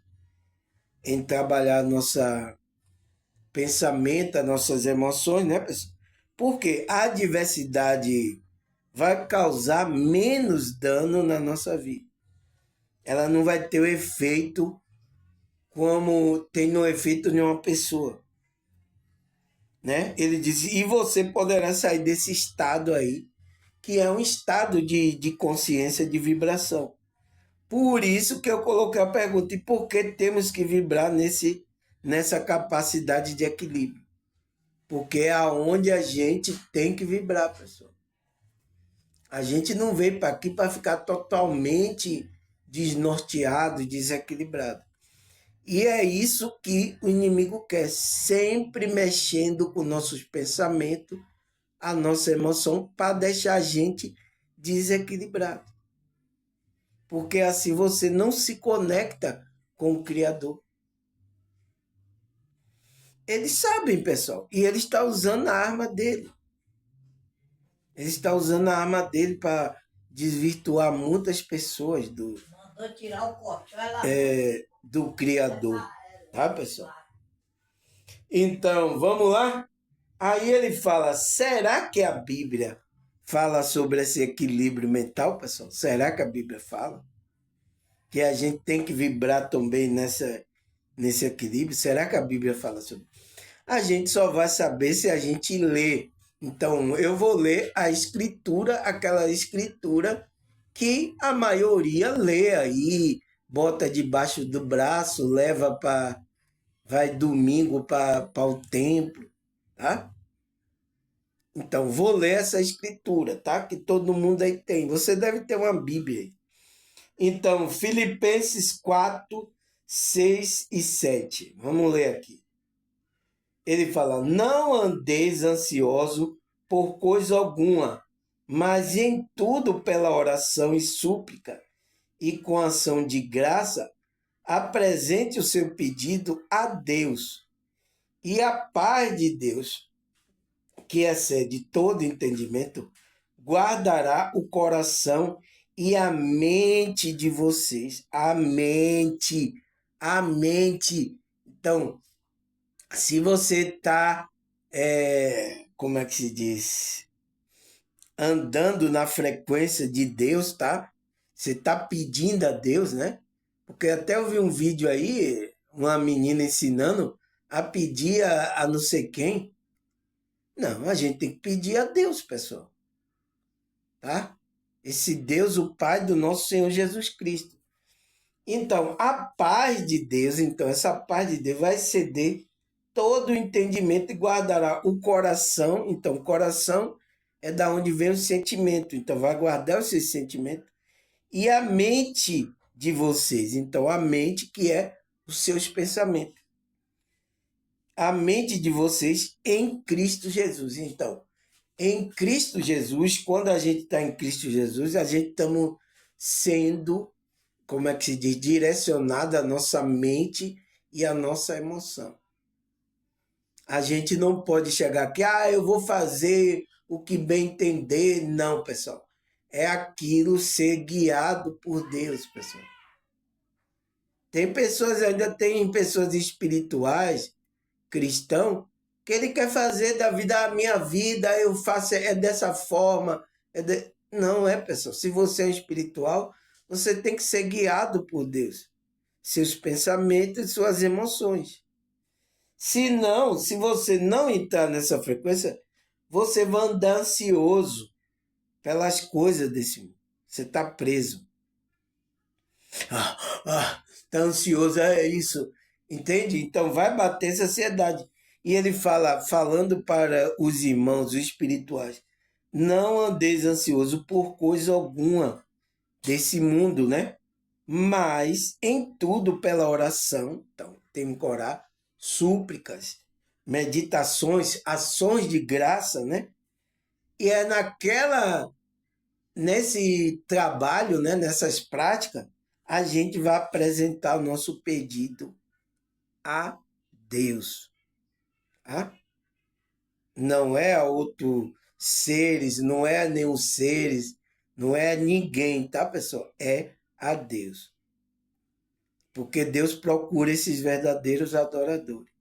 Speaker 1: em trabalhar nossa pensamento, as nossas emoções, né, pessoal? Porque a diversidade vai causar menos dano na nossa vida. Ela não vai ter o efeito como tem no efeito de uma pessoa, né? Ele diz, e você poderá sair desse estado aí, que é um estado de consciência, de vibração. Por isso que eu coloquei a pergunta, e por que temos que vibrar nessa capacidade de equilíbrio? Porque é aonde a gente tem que vibrar, pessoal. A gente não veio para aqui para ficar totalmente desnorteado, desequilibrado. E é isso que o inimigo quer, sempre mexendo com nossos pensamentos, a nossa emoção, para deixar a gente desequilibrado. Porque assim você não se conecta com o Criador. Eles sabem, pessoal, e ele está usando a arma dele. Ele está usando a arma dele para desvirtuar muitas pessoas
Speaker 2: Mandou tirar o corte, vai lá.
Speaker 1: Do Criador. Tá, pessoal? Então, vamos lá? Aí ele fala, será que a Bíblia fala sobre esse equilíbrio mental, pessoal? Será que a Bíblia fala? Que a gente tem que vibrar também nesse equilíbrio? Será que a Bíblia fala sobre? A gente só vai saber se a gente ler. Então, eu vou ler a escritura, aquela escritura que a maioria lê aí, bota debaixo do braço, leva para... vai domingo para o templo, tá? Então, vou ler essa escritura, tá? Que todo mundo aí tem. Você deve ter uma Bíblia aí. Então, Filipenses 4, 6 e 7. Vamos ler aqui. Ele fala, não andeis ansioso por coisa alguma, mas em tudo pela oração e súplica, e com ação de graça, apresente o seu pedido a Deus. E a paz de Deus, que excede todo entendimento, guardará o coração e a mente de vocês. A mente, a mente. Então, se você está, como é que se diz? Andando na frequência de Deus, tá? Você está pedindo a Deus, né? Porque até eu vi um vídeo aí, uma menina ensinando a pedir a não sei quem. Não, a gente tem que pedir a Deus, pessoal. Tá? Esse Deus, o Pai do nosso Senhor Jesus Cristo. Então, a paz de Deus, então, essa paz de Deus vai ceder todo o entendimento e guardará o coração. Então, o coração é da onde vem o sentimento. Então, vai guardar os seus sentimentos. E a mente de vocês. Então, a mente que é os seus pensamentos. A mente de vocês em Cristo Jesus. Então, em Cristo Jesus, quando a gente está em Cristo Jesus, a gente estamos sendo, como é que se diz, direcionado a nossa mente e a nossa emoção. A gente não pode chegar aqui, eu vou fazer o que bem entender. Não, pessoal. É aquilo ser guiado por Deus, pessoal. Tem pessoas, ainda tem pessoas espirituais, cristão, que ele quer fazer da vida a minha vida, eu faço dessa forma. Não é, pessoal. Se você é espiritual, você tem que ser guiado por Deus. Seus pensamentos e suas emoções. Se não, se você não entrar nessa frequência, você vai andar ansioso pelas coisas desse mundo. Você está preso. Tá ansioso, é isso. Entende? Então vai bater essa ansiedade. E ele fala, falando para os irmãos espirituais, não andeis ansioso por coisa alguma desse mundo, né? Mas em tudo pela oração, então temos que orar, súplicas, meditações, ações de graça, né? E é nesse trabalho, né, nessas práticas, a gente vai apresentar o nosso pedido a Deus. Tá? Não é a outros seres, não é a nenhum seres, não é a ninguém, tá, pessoal? É a Deus. Porque Deus procura esses verdadeiros adoradores.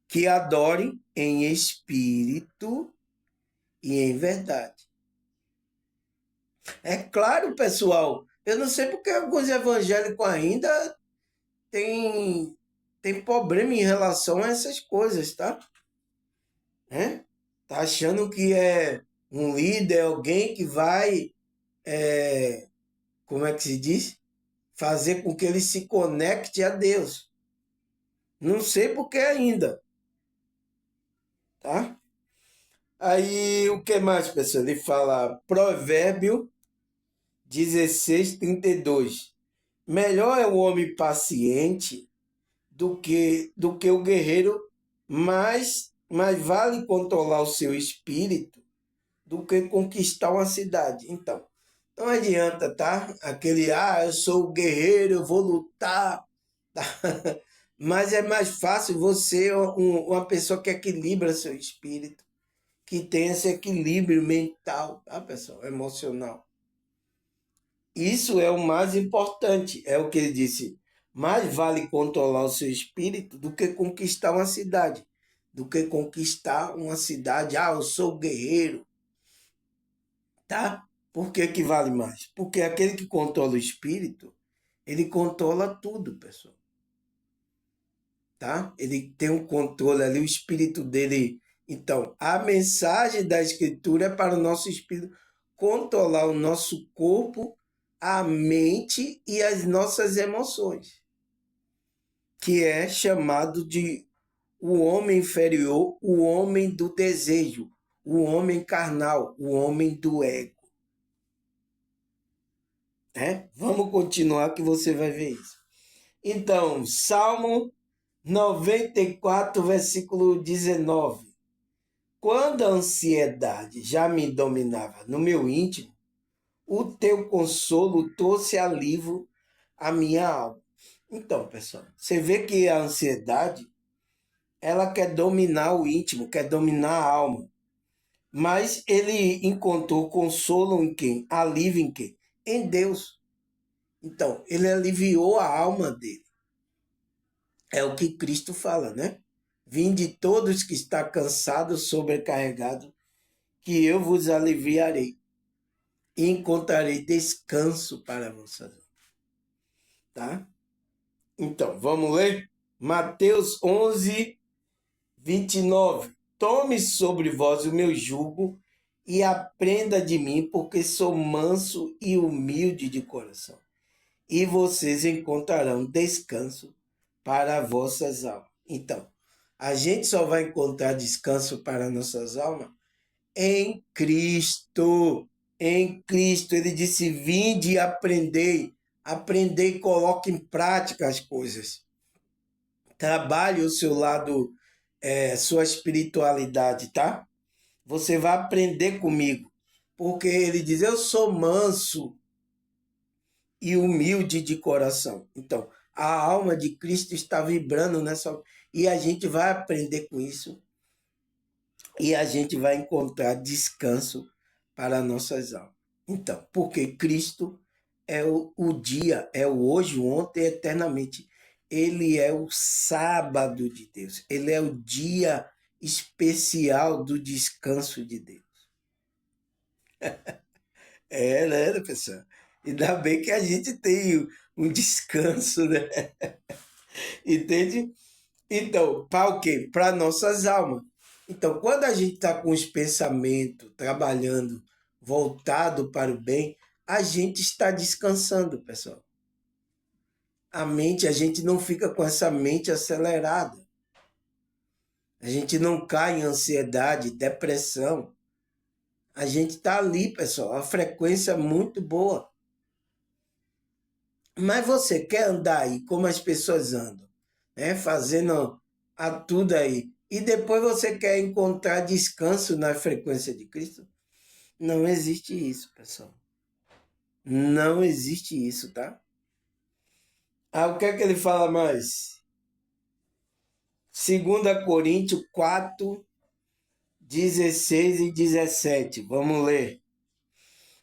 Speaker 1: Que adorem em espírito e em verdade. É claro, pessoal, eu não sei porque alguns evangélicos ainda têm problema em relação a essas coisas, tá? Tá achando que é um líder, alguém que vai, como é que se diz? Fazer com que ele se conecte a Deus. Não sei por que ainda, tá? Aí, o que mais, pessoal? Ele fala, Provérbio 16:32. Melhor é o homem paciente do que o guerreiro, mas vale controlar o seu espírito do que conquistar uma cidade. Então, não adianta, tá? Eu sou o guerreiro, eu vou lutar, tá? Mas é mais fácil você, uma pessoa que equilibra seu espírito, que tem esse equilíbrio mental, tá, pessoal? Emocional. Isso é o mais importante, é o que ele disse. Mais vale controlar o seu espírito do que conquistar uma cidade. Do que conquistar uma cidade. Ah, eu sou guerreiro. Tá? Por que que vale mais? Porque aquele que controla o espírito, ele controla tudo, pessoal. Tá? Ele tem um controle ali, o espírito dele. Então, a mensagem da escritura é para o nosso espírito controlar o nosso corpo, a mente e as nossas emoções, que é chamado de o homem inferior, o homem do desejo, o homem carnal, o homem do ego. Vamos continuar que você vai ver isso. Então, Salmo 94, versículo 19. Quando a ansiedade já me dominava no meu íntimo, o teu consolo trouxe alívio à minha alma. Então, pessoal, você vê que a ansiedade, ela quer dominar o íntimo, quer dominar a alma. Mas ele encontrou consolo em quem? Alívio em quem? Em Deus. Então, ele aliviou a alma dele. É o que Cristo fala, né? Vinde todos que está cansados, sobrecarregados, que eu vos aliviarei e encontrarei descanso para vossas almas. Tá? Então, vamos ler? Mateus 11, 29. Tome sobre vós o meu jugo e aprenda de mim, porque sou manso e humilde de coração. E vocês encontrarão descanso para vossas almas. Então, a gente só vai encontrar descanso para nossas almas em Cristo. Em Cristo. Ele disse, vinde e aprendei. Aprendei e coloque em prática as coisas. Trabalhe o seu lado, sua espiritualidade, tá? Você vai aprender comigo. Porque ele diz, eu sou manso e humilde de coração. Então, a alma de Cristo está vibrando nessa. E a gente vai aprender com isso. E a gente vai encontrar descanso para nossas almas. Então, porque Cristo é o dia, é o hoje, o ontem, eternamente. Ele é o sábado de Deus. Ele é o dia especial do descanso de Deus. Né, pessoal? Ainda bem que a gente tem um descanso, né? Entende? Então, para o quê? Para nossas almas. Então, quando a gente está com os pensamentos trabalhando voltado para o bem, a gente está descansando, pessoal. A mente, a gente não fica com essa mente acelerada. A gente não cai em ansiedade, depressão. A gente está ali, pessoal, a frequência é muito boa. Mas você quer andar aí como as pessoas andam, né? Fazendo a tudo aí. E depois você quer encontrar descanso na frequência de Cristo? Não existe isso, pessoal. Não existe isso, tá? O que é que ele fala mais? 2 Coríntios 4, 16 e 17. Vamos ler.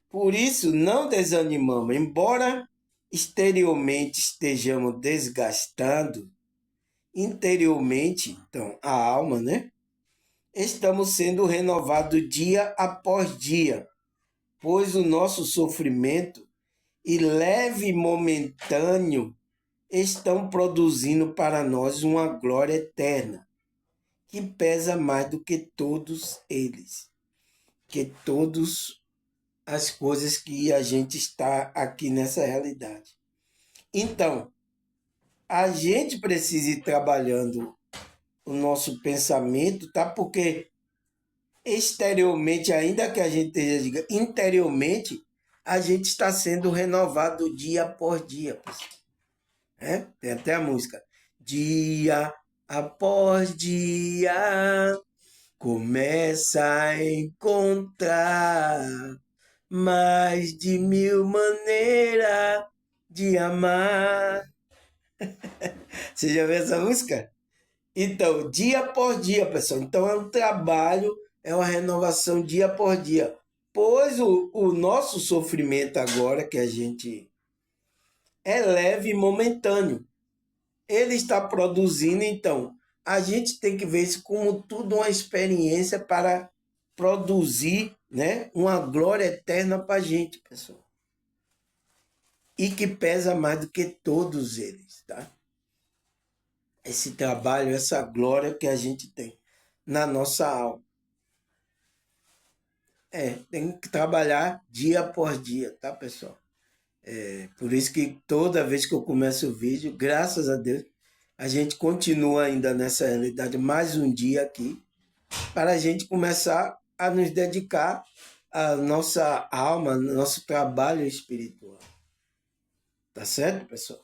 Speaker 1: Por isso, não desanimamos, embora exteriormente estejamos desgastando, interiormente, então, a alma, né? Estamos sendo renovados dia após dia, pois o nosso sofrimento e leve momentâneo estão produzindo para nós uma glória eterna, que pesa mais do que todos eles, que todas as coisas que a gente está aqui nessa realidade. Então, a gente precisa ir trabalhando o nosso pensamento, tá? Porque exteriormente, ainda que a gente esteja, interiormente, a gente está sendo renovado dia após dia, pessoal. Tem até a música. Dia após dia, começa a encontrar mais de 1000 maneiras de amar. Você já viu essa música? Então, dia por dia, pessoal. Então, é um trabalho, é uma renovação dia por dia. Pois o nosso sofrimento agora, que a gente é leve e momentâneo. Ele está produzindo, então, a gente tem que ver isso como tudo uma experiência para produzir, né, uma glória eterna para a gente, pessoal. E que pesa mais do que todos eles, tá? Esse trabalho, essa glória que a gente tem na nossa alma. Tem que trabalhar dia por dia, tá, pessoal? Por isso que toda vez que eu começo o vídeo, graças a Deus, a gente continua ainda nessa realidade mais um dia aqui, para a gente começar a nos dedicar à nossa alma, ao nosso trabalho espiritual. Tá certo, pessoal?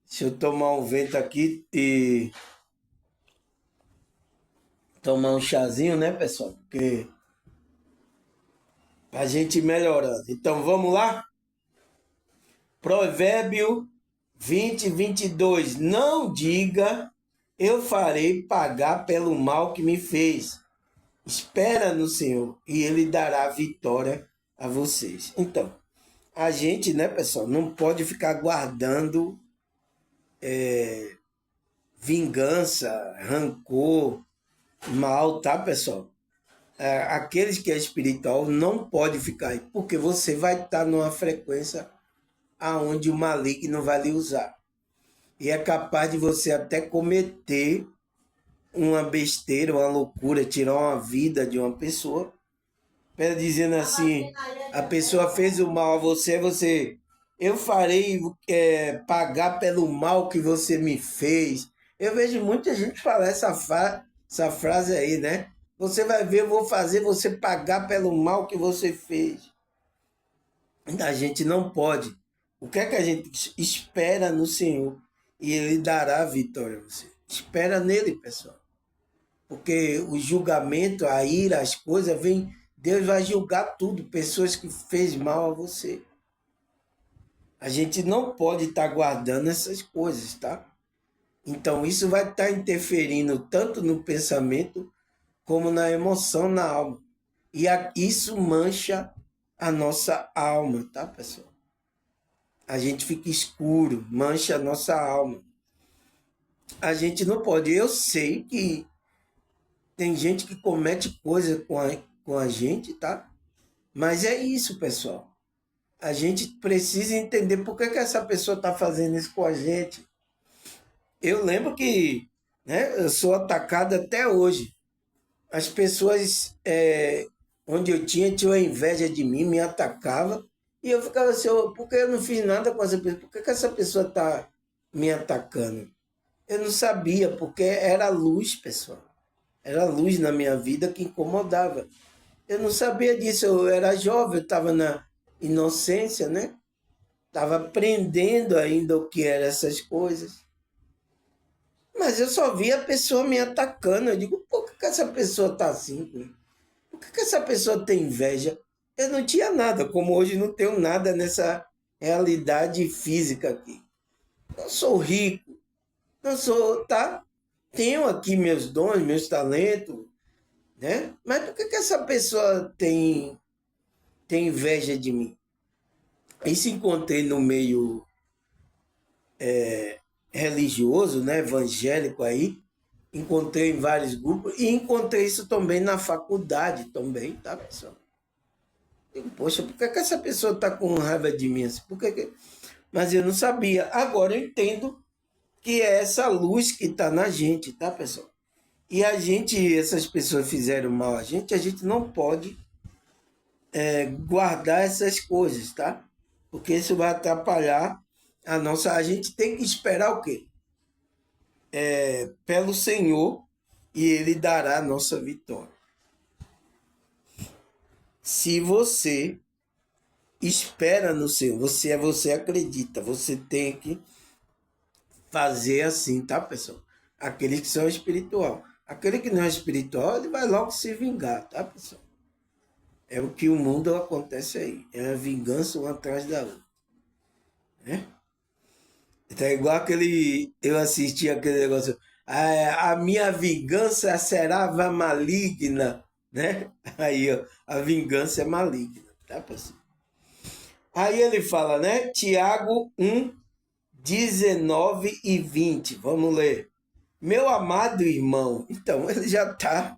Speaker 1: Deixa eu tomar um vento aqui e tomar um chazinho, né, pessoal? Porque a gente ir melhorando. Então, vamos lá? Provérbio 20, 22. Não diga, eu farei pagar pelo mal que me fez. Espera no Senhor e Ele dará vitória a vocês. Então, a gente, né, pessoal, não pode ficar guardando vingança, rancor, mal, tá, pessoal? Aqueles que é espiritual não pode ficar aí, porque você vai estar numa frequência aonde o maligno vai lhe usar. E é capaz de você até cometer uma besteira, uma loucura, tirar uma vida de uma pessoa, dizendo assim, a pessoa fez o mal a você, eu farei pagar pelo mal que você me fez. Eu vejo muita gente falar essa frase aí, né? Você vai ver, eu vou fazer você pagar pelo mal que você fez. A gente não pode. O que é que a gente espera no Senhor? E Ele dará a vitória a você. Espera nele, pessoal. Porque o julgamento, a ira, as coisas, vem. Deus vai julgar tudo. Pessoas que fez mal a você. A gente não pode estar guardando essas coisas, tá? Então isso vai estar interferindo tanto no pensamento como na emoção, na alma. E isso mancha a nossa alma, tá, pessoal? A gente fica escuro, mancha a nossa alma. A gente não pode. Eu sei que tem gente que comete coisa com a gente, tá? Mas é isso, pessoal. A gente precisa entender por que essa pessoa está fazendo isso com a gente. Eu lembro que né? Eu sou atacado até hoje. As pessoas onde eu tinha inveja de mim, me atacava e eu ficava assim, por que eu não fiz nada com essa pessoa? Por que essa pessoa está me atacando? Eu não sabia, porque era luz, pessoal. Era luz na minha vida que incomodava. Eu não sabia disso, eu era jovem, eu estava na inocência, né? Estava aprendendo ainda o que eram essas coisas. Mas eu só via a pessoa me atacando. Eu digo, por que essa pessoa está assim? Por que essa pessoa tem inveja? Eu não tinha nada, como hoje não tenho nada nessa realidade física aqui. Eu sou rico, eu sou, tá? Tenho aqui meus dons, meus talentos, né? Mas por que essa pessoa tem inveja de mim? Aí se encontrei no meio religioso, né, evangélico aí, encontrei em vários grupos e encontrei isso também na faculdade também, tá, pessoal? Digo, poxa, por que essa pessoa está com raiva de mim? Assim? Por que... Mas eu não sabia. Agora eu entendo que é essa luz que está na gente, tá, pessoal? E a gente, essas pessoas fizeram mal a gente não pode guardar essas coisas, tá? Porque isso vai atrapalhar a nossa. A gente tem que esperar o quê? Pelo Senhor e Ele dará a nossa vitória. Se você espera no Senhor, você acredita, você tem que fazer assim, tá, pessoal? Aqueles que são espiritual. Aquele que não é espiritual, ele vai logo se vingar, tá, pessoal? É o que o mundo acontece aí. É a vingança uma atrás da outra. Né? Então é igual aquele. Eu assisti aquele negócio. A minha vingança será maligna, né? Aí, ó, a vingança é maligna, tá, pessoal? Aí ele fala, né? Tiago 1, 19 e 20. Vamos ler. Meu amado irmão, então ele já está,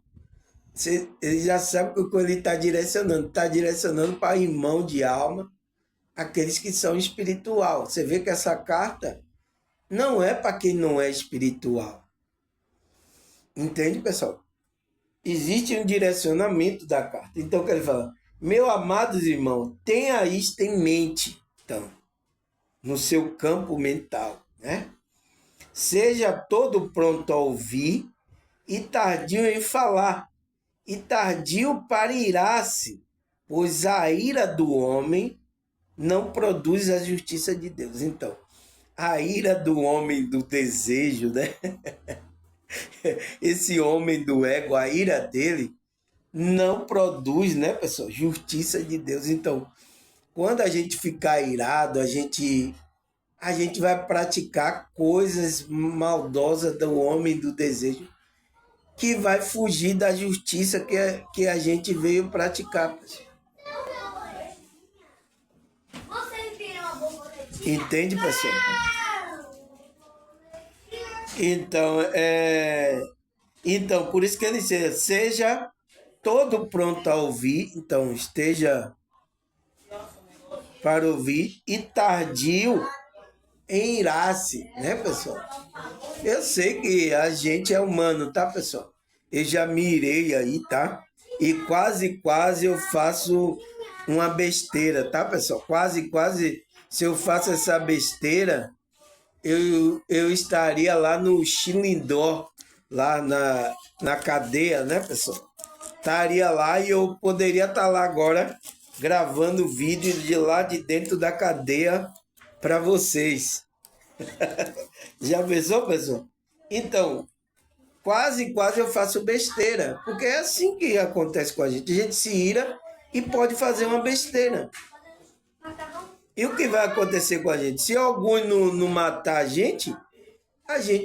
Speaker 1: ele já sabe o que ele está direcionando. Está direcionando para irmão de alma, aqueles que são espiritual. Você vê que essa carta não é para quem não é espiritual. Entende, pessoal? Existe um direcionamento da carta. Então, o que ele fala? Meu amados irmãos, tenha isto em mente, então, no seu campo mental, né? Seja todo pronto a ouvir e tardio em falar, e tardio para irar-se, pois a ira do homem não produz a justiça de Deus. Então, a ira do homem do desejo, né? Esse homem do ego, a ira dele não produz, né, pessoal, justiça de Deus. Então, quando a gente ficar irado, a gente vai praticar coisas maldosas do homem do desejo que vai fugir da justiça que a gente veio praticar. Pessoal. Entende, pessoal? Então, por isso que ele diz, seja todo pronto a ouvir, então esteja para ouvir e tardio em irar-se, né, pessoal? Eu sei que a gente é humano, tá, pessoal? Eu já me irei aí, tá? E quase eu faço uma besteira, tá, pessoal? Quase, se eu faço essa besteira, eu estaria lá no Xilindó, lá na cadeia, né, pessoal? Estaria lá e eu poderia estar lá agora gravando vídeo de lá de dentro da cadeia para vocês. Já pensou, pessoal? Então, quase eu faço besteira, porque é assim que acontece com a gente se ira e pode fazer uma besteira. E o que vai acontecer com a gente? Se algum não matar a gente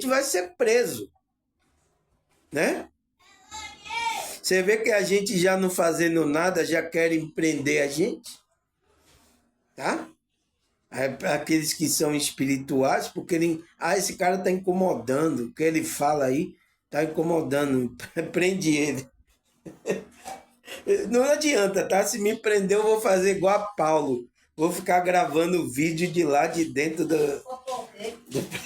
Speaker 1: vai ser preso, né? Você vê que a gente já não fazendo nada, já querem prender a gente, tá? Aqueles que são espirituais, porque esse cara está incomodando, o que ele fala aí está incomodando, prende ele. Não adianta, tá? Se me prender, eu vou fazer igual a Paulo. Vou ficar gravando vídeo de lá de dentro do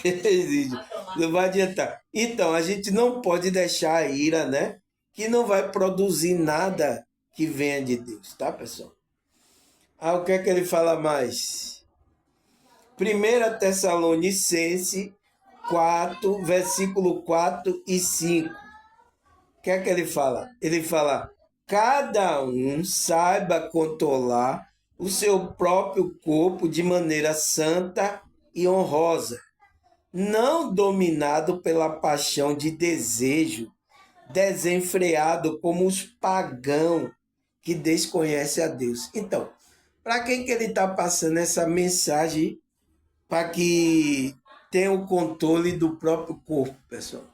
Speaker 1: presídio. Não vai adiantar. Então, a gente não pode deixar a ira, né? Que não vai produzir nada que venha de Deus, tá, pessoal? Ah, o que é que ele fala mais? 1 Tessalonicenses 4, versículo 4 e 5. O que é que ele fala? Ele fala: cada um saiba controlar o seu próprio corpo de maneira santa e honrosa, não dominado pela paixão de desejo, desenfreado como os pagãos que desconhecem a Deus. Então, para quem que ele está passando essa mensagem para que tenha o controle do próprio corpo, pessoal?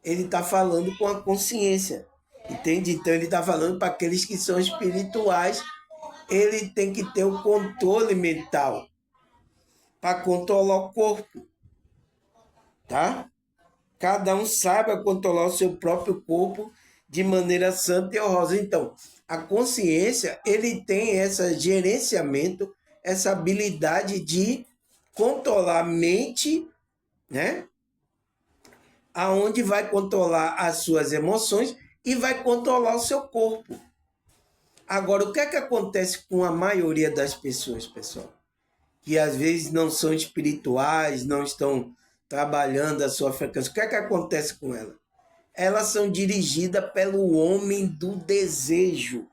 Speaker 1: Ele está falando com a consciência, entende? Então ele está falando para aqueles que são espirituais, ele tem que ter o controle mental para controlar o corpo, tá? Cada um saiba controlar o seu próprio corpo de maneira santa e honrosa. Então, a consciência, ele tem esse gerenciamento, essa habilidade de controlar a mente, né? Aonde vai controlar as suas emoções e vai controlar o seu corpo. Agora, o que é que acontece com a maioria das pessoas, pessoal? Que às vezes não são espirituais, não estão trabalhando a sua frequência. O que é que acontece com elas? Elas são dirigidas pelo homem do desejo,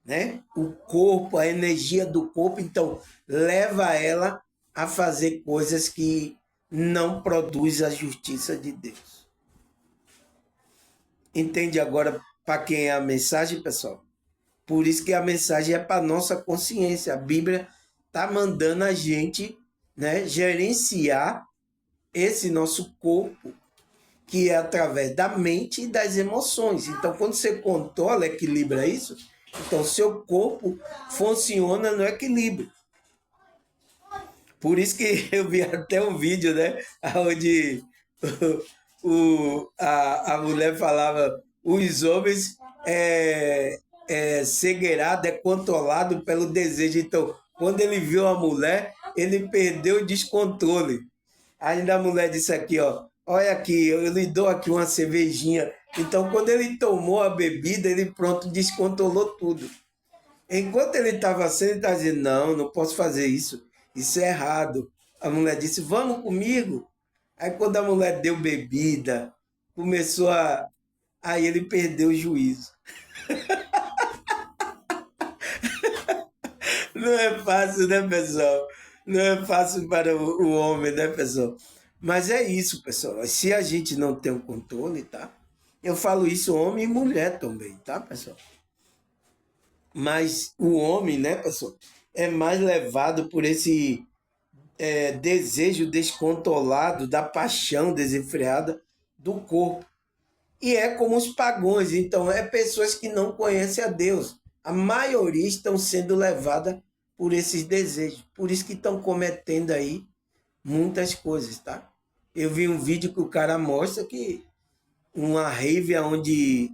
Speaker 1: né? O corpo, a energia do corpo, então, leva ela a fazer coisas que não produz a justiça de Deus. Entende agora para quem é a mensagem, pessoal? Por isso que a mensagem é para nossa consciência. A Bíblia está mandando a gente, né, gerenciar esse nosso corpo, que é através da mente e das emoções. Então, quando você controla, equilibra isso, então seu corpo funciona no equilíbrio. Por isso que eu vi até um vídeo, né, onde a mulher falava: os homens cegueirado, é controlado pelo desejo. Então, quando ele viu a mulher, ele perdeu o descontrole. Ainda a mulher disse aqui, ó: olha aqui, eu lhe dou aqui uma cervejinha. Então, quando ele tomou a bebida, ele pronto descontrolou tudo. Enquanto ele estava assim, ele estava dizendo: não, não posso fazer isso é errado. A mulher disse: vamos comigo. Aí quando a mulher deu bebida, começou a... Aí ele perdeu o juízo. Não é fácil, né, pessoal? Não é fácil para o homem, né, pessoal? Mas é isso, pessoal. Se a gente não tem o controle, tá? Eu falo isso homem e mulher também, tá, pessoal? Mas o homem, né, pessoal, é mais levado por esse desejo descontrolado da paixão desenfreada do corpo. E é como os pagãos, então é pessoas que não conhecem a Deus. A maioria estão sendo levadas por esses desejos. Por isso que estão cometendo aí muitas coisas, tá? Eu vi um vídeo que o cara mostra que uma rave onde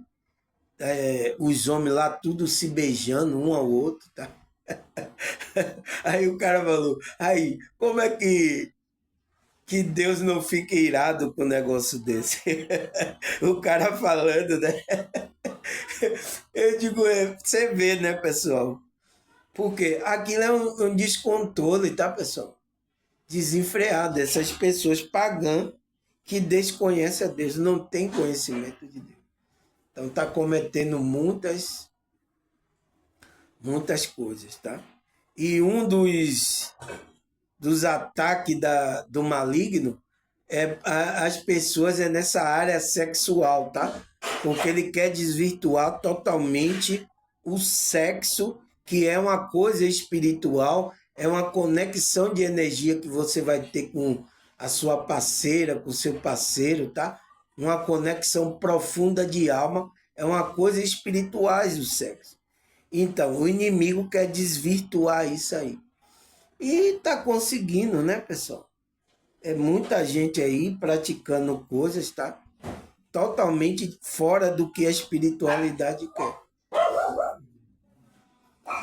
Speaker 1: os homens lá tudo se beijando um ao outro, tá? Aí o cara falou: aí, como é que Deus não fica irado com um negócio desse? O cara falando, né? Eu digo: você vê, né, pessoal? Porque aquilo é um descontrole, tá, pessoal? Desenfreado. Essas pessoas pagãs que desconhecem a Deus, não têm conhecimento de Deus. Então tá cometendo muitas coisas, tá? E um dos ataques do maligno as pessoas nessa área sexual, tá? Porque ele quer desvirtuar totalmente o sexo, que é uma coisa espiritual, é uma conexão de energia que você vai ter com a sua parceira, com o seu parceiro, tá? Uma conexão profunda de alma, é uma coisa espiritual o sexo. Então, o inimigo quer desvirtuar isso aí. E tá conseguindo, né, pessoal? É muita gente aí praticando coisas, tá? Totalmente fora do que a espiritualidade quer.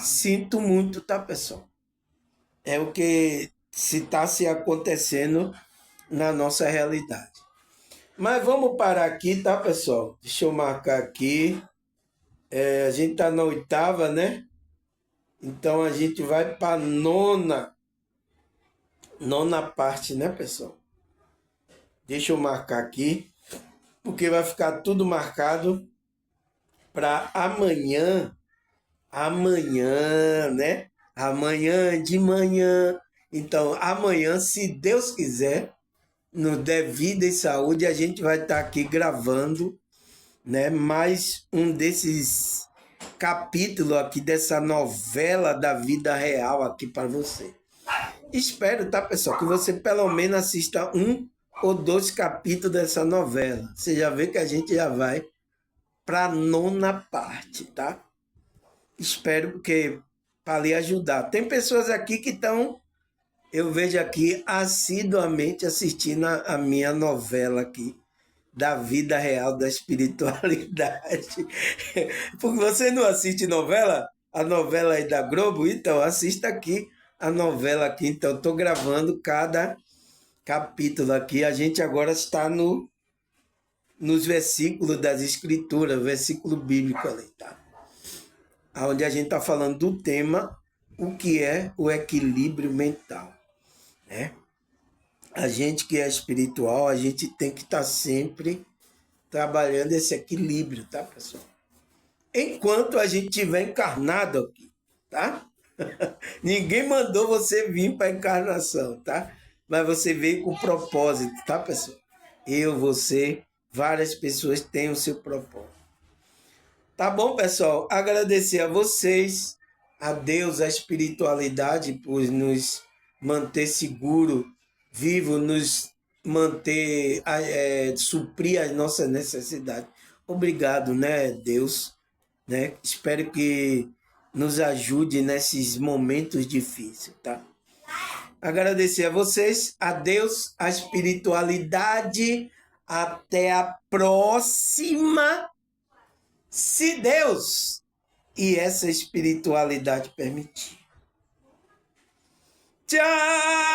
Speaker 1: Sinto muito, tá, pessoal? É o que se está se acontecendo na nossa realidade. Mas vamos parar aqui, tá, pessoal? Deixa eu marcar aqui. A gente está na 8ª, né? Então a gente vai para a nona parte, né, pessoal? Deixa eu marcar aqui, porque vai ficar tudo marcado para amanhã. Amanhã, né? Amanhã de manhã. Então, amanhã, se Deus quiser, no der vida e saúde, a gente vai estar aqui gravando, né? Mais um desses capítulos aqui dessa novela da vida real aqui para você. Espero, tá, pessoal, que você pelo menos assista 1 ou 2 capítulos dessa novela. Você já vê que a gente já vai para a 9ª parte, tá? Espero porque para lhe ajudar. Tem pessoas aqui que estão, eu vejo aqui, assiduamente assistindo a minha novela aqui, da vida real, da espiritualidade. Porque você não assiste novela? A novela aí da Globo? Então, assista aqui a novela aqui. Então, estou gravando cada capítulo aqui. A gente agora está nos versículos das Escrituras, versículo bíblico ali, tá? Onde a gente está falando do tema, o que é o equilíbrio mental, né? A gente que é espiritual, a gente tem que estar sempre trabalhando esse equilíbrio, tá, pessoal? Enquanto a gente estiver encarnado aqui, tá? Ninguém mandou você vir para a encarnação, tá? Mas você veio com propósito, tá, pessoal? Eu, você, várias pessoas têm o seu propósito. Tá bom, pessoal? Agradecer a vocês, a Deus, a espiritualidade, por nos manter seguro, vivo, nos manter, suprir as nossas necessidades. Obrigado, né, Deus? Né? Espero que nos ajude nesses momentos difíceis, tá? Agradecer a vocês, a Deus, a espiritualidade. Até a próxima, se Deus e essa espiritualidade permitir. Tchau!